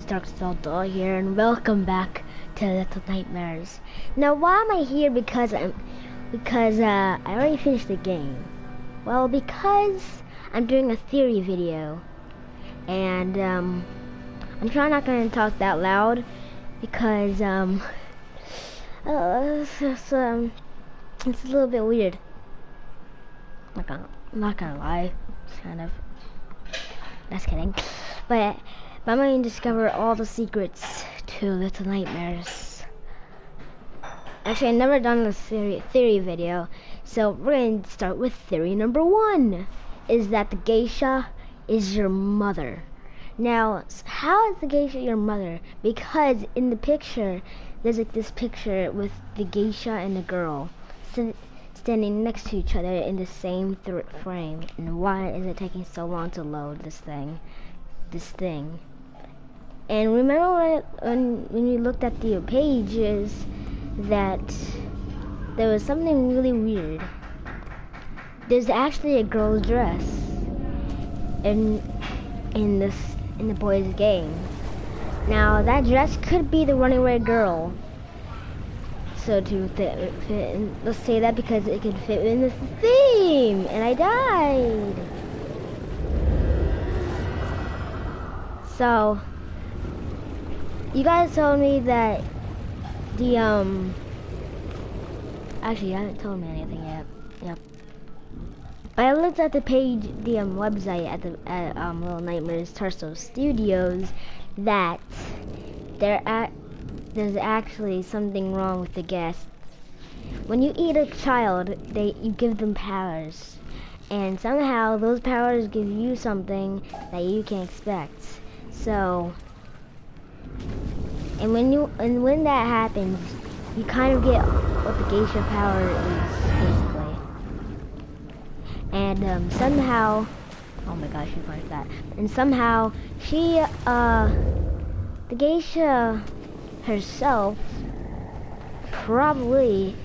DarkStarDoll here, and welcome back to Little Nightmares. Now, why am I here? Because I already finished the game. Well, because I'm doing a theory video, and I'm trying not going to talk that loud because it's a little bit weird. I'm not gonna lie, it's kind of. Just kidding. But I'm going to discover all the secrets to Little Nightmares. Actually, I've never done this theory video, so we're going to start with theory number 1. Is that the geisha is your mother. Now, how is the geisha your mother? Because in the picture, there's like this picture with the geisha and the girl standing next to each other in the same frame. And why is it taking so long to load this thing? And remember when we looked at the pages that there was something really weird. There's actually a girl's dress in the boys' game. Now that dress could be the runaway girl. So to fit in, let's say that because it could fit in the theme, and I died. So you guys told me that the actually you haven't told me anything yet. Yep. But I looked at the page, the website at Little Nightmares Tarso Studios, that there's actually something wrong with the guests. When you eat a child, you give them powers, and somehow those powers give you something that you can't expect. So, and when that happens, you kind of get what the geisha power is basically. And somehow, oh my gosh, she punched that. And somehow she, the geisha herself probably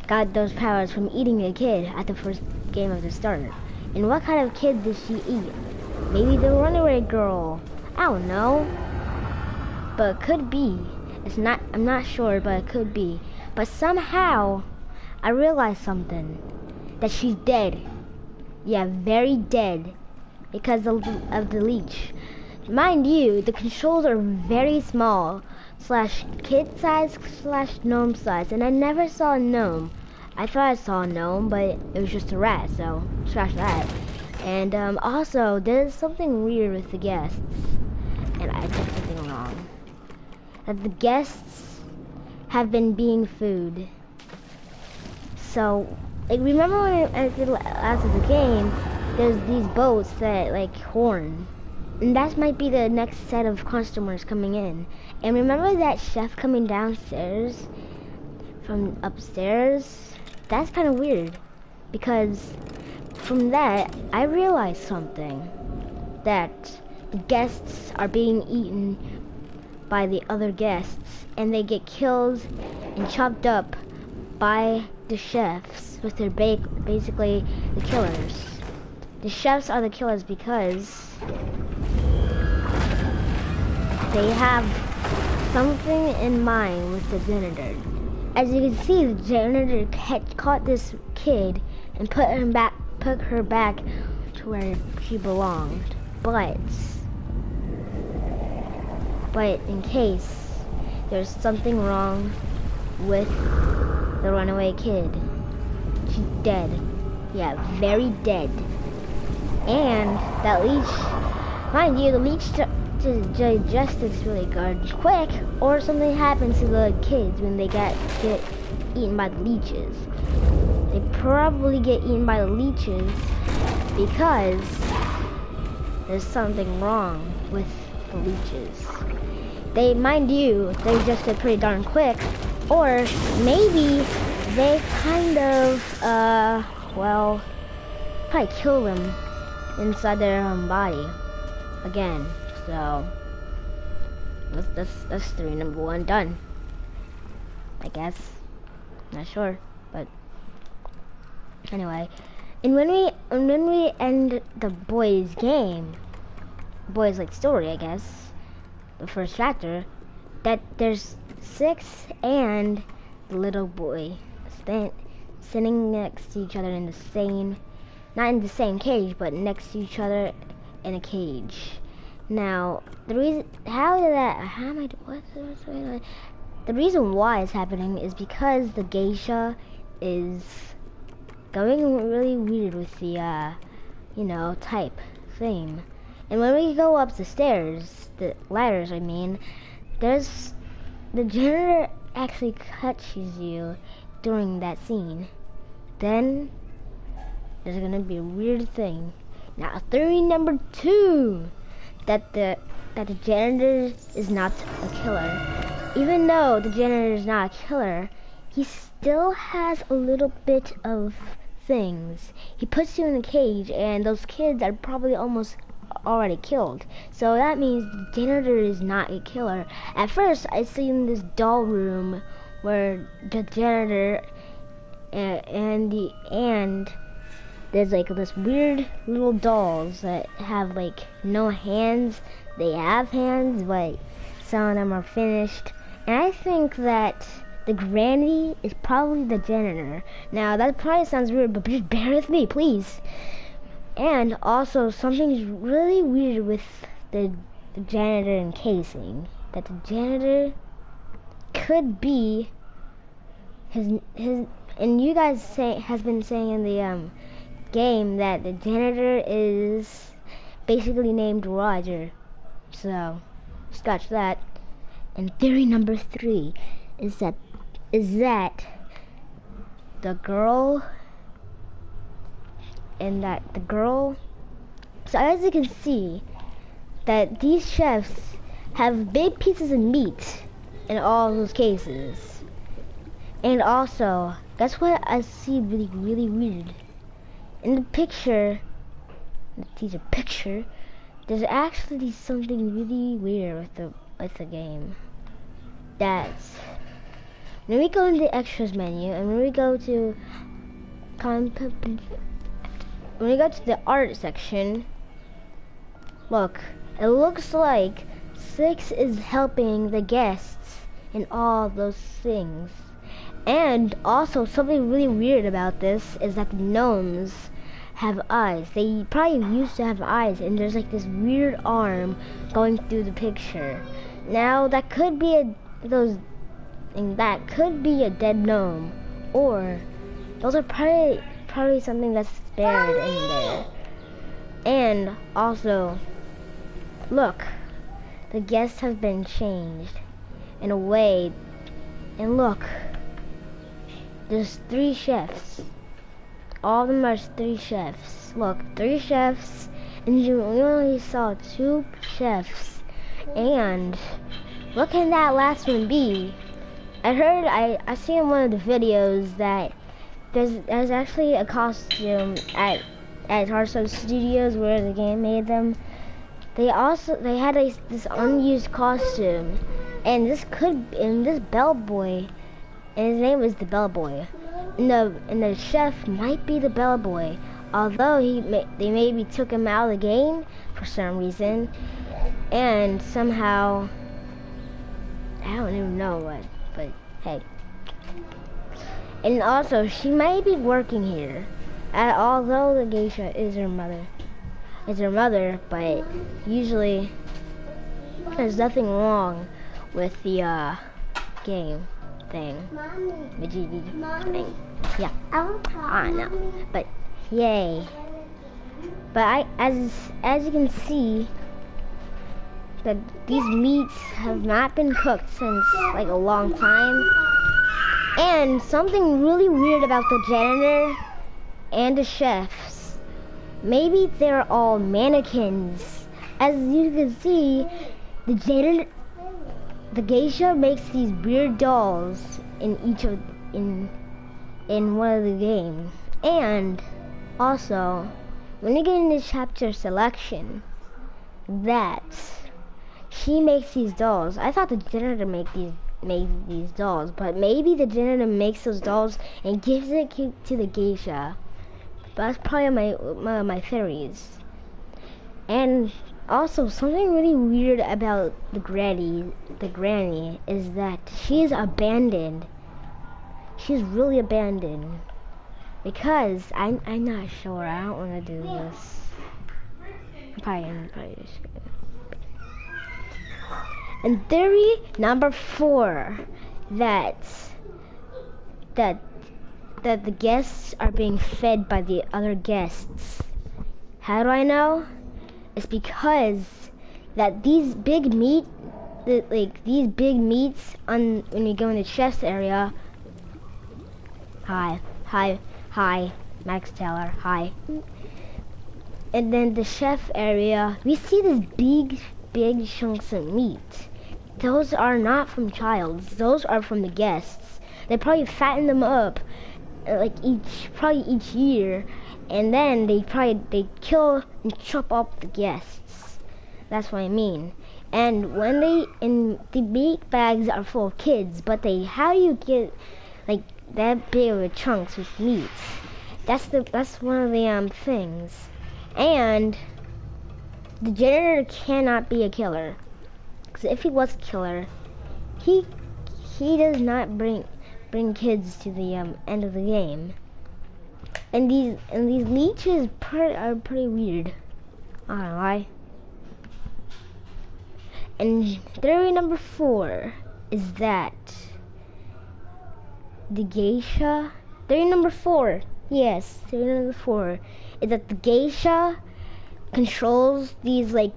got those powers from eating a kid at the first game of the start. And what kind of kid did she eat? Maybe the runaway girl. I don't know. But it could be. I'm not sure, but it could be. But somehow I realized something. That she's dead. Yeah, very dead. Because of the leech. Mind you, the controls are very small. / kid size / gnome size, and I never saw a gnome. I thought I saw a gnome, but it was just a rat, so scratch that. And also, there's something weird with the guests, and I did something wrong. That the guests have been being food. So, like, remember when I did last of the game, there's these boats that like horn. And that might be the next set of customers coming in. And remember that chef coming downstairs from upstairs? That's kind of weird. Because from that, I realized something. That the guests are being eaten by the other guests. And they get killed and chopped up by the chefs with their basically the killers. The chefs are the killers because they have something in mind with the janitor. As you can see, the janitor caught this kid and put her back to where she belonged. But in case there's something wrong with the runaway kid, she's dead. Yeah, very dead. And that leech, mind you, the leech to digest this really good quick, or something happens to the kids when they get eaten by the leeches. They probably get eaten by the leeches because there's something wrong with the leeches. They, mind you, they digested pretty darn quick, or maybe they kind of, well, probably kill them inside their own body again. So that's theory number 1 done. I guess. Not sure, but anyway. And when we end the boys' game, boys like story, I guess, the first chapter, that there's 6 and the little boy sitting next to each other in the same, not in the same cage, but next to each other in a cage. Now, the reason, the reason why it's happening is because the geisha is going really weird with the, type thing. And when we go up the stairs, the ladders, I mean, there's, the janitor actually catches you during that scene. Then, there's gonna be a weird thing. Now, theory number 2, that the janitor is not a killer. Even though the janitor is not a killer, he still has a little bit of things. He puts you in a cage, and those kids are probably almost already killed. So that means the janitor is not a killer. At first, I see in this doll room where the janitor and there's like this weird little dolls that have like no hands. They have hands, but some of them are finished. And I think that the granny is probably the janitor. Now that probably sounds weird, but just bear with me, please. And also, something's really weird with the janitor encasing. That the janitor could be his, and you guys has been saying in the game that the janitor is basically named Roger. So, scratch that. And theory number 3 is that the girl, so as you can see, that these chefs have big pieces of meat in all those cases. And also, that's what I see really weird. In the picture, there's actually something really weird with the game. That's when we go in the extras menu, and when we go to the art section, look, it looks like 6 is helping the guests in all those things. And also, something really weird about this is that the gnomes have eyes. They probably used to have eyes, and there's like this weird arm going through the picture. Now that could be a dead gnome, or those are probably something that's spared in there. And also, look, the guests have been changed in a way, and look, there's 3 chefs. All of them are 3 chefs. Look, 3 chefs, and you only saw 2 chefs. And what can that last one be? I see in one of the videos that there's actually a costume at DarkStarDoll Studios where the game made them. They had this unused costume, and this bellboy, and his name was the bellboy. And the chef might be the bellboy, although they maybe took him out of the game for some reason, and somehow I don't even know what, but hey. And also, she might be working here, although the geisha is her mother. It's her mother, but usually there's nothing wrong with the game thing. Thing. Yeah, I know, but yay. But as you can see, that these meats have not been cooked since like a long time. And something really weird about the janitor and the chefs. Maybe they're all mannequins. As you can see, the geisha makes these weird dolls in one of the games. And also, when you get into chapter selection, that she makes these dolls. I thought the janitor made these dolls, but maybe the janitor makes those dolls and gives it to the geisha. But that's probably my theories. And Also, something really weird about the granny is that she's abandoned. She's really abandoned. Because I'm not sure. I don't want to do this. I'm probably just and theory number 4, that the guests are being fed by the other guests. How do I know? It's because that these big meats on when you go in the chest area. Hi, Max Taylor. Hi. And then the chef area, we see these big chunks of meat. Those are not from childs. Those are from the guests. They probably fatten them up, like each year, and then they kill and chop up the guests. That's what I mean. And the meat bags are full of kids, but how do you get like that big of chunks with meat? That's one of the things. And the janitor cannot be a killer, because if he was a killer, he does not bring kids to the end of the game. And these leeches are pretty weird. I don't know why. And theory number 4 is that the geisha. Theory number 4. Yes, theory number 4 is that the geisha controls these like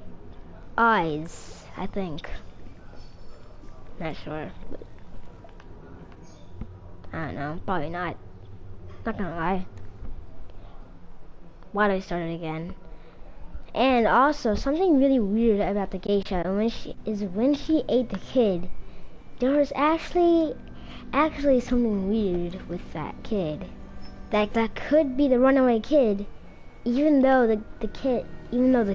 eyes. I think. Not sure. But I don't know. Probably not. Not gonna lie. Why did I start it again? And also something really weird about the geisha, and when she ate the kid, there was actually something weird with that kid. That could be the runaway kid, even though the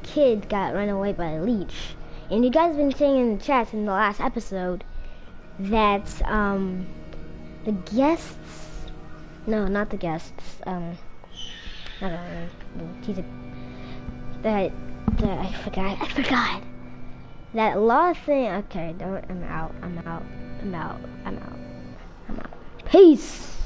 kid got run away by a leech. And you guys have been saying in the chat in the last episode that the guests, no, not the guests, I don't know, that I forgot that a lot of things. Okay, I'm out. Peace.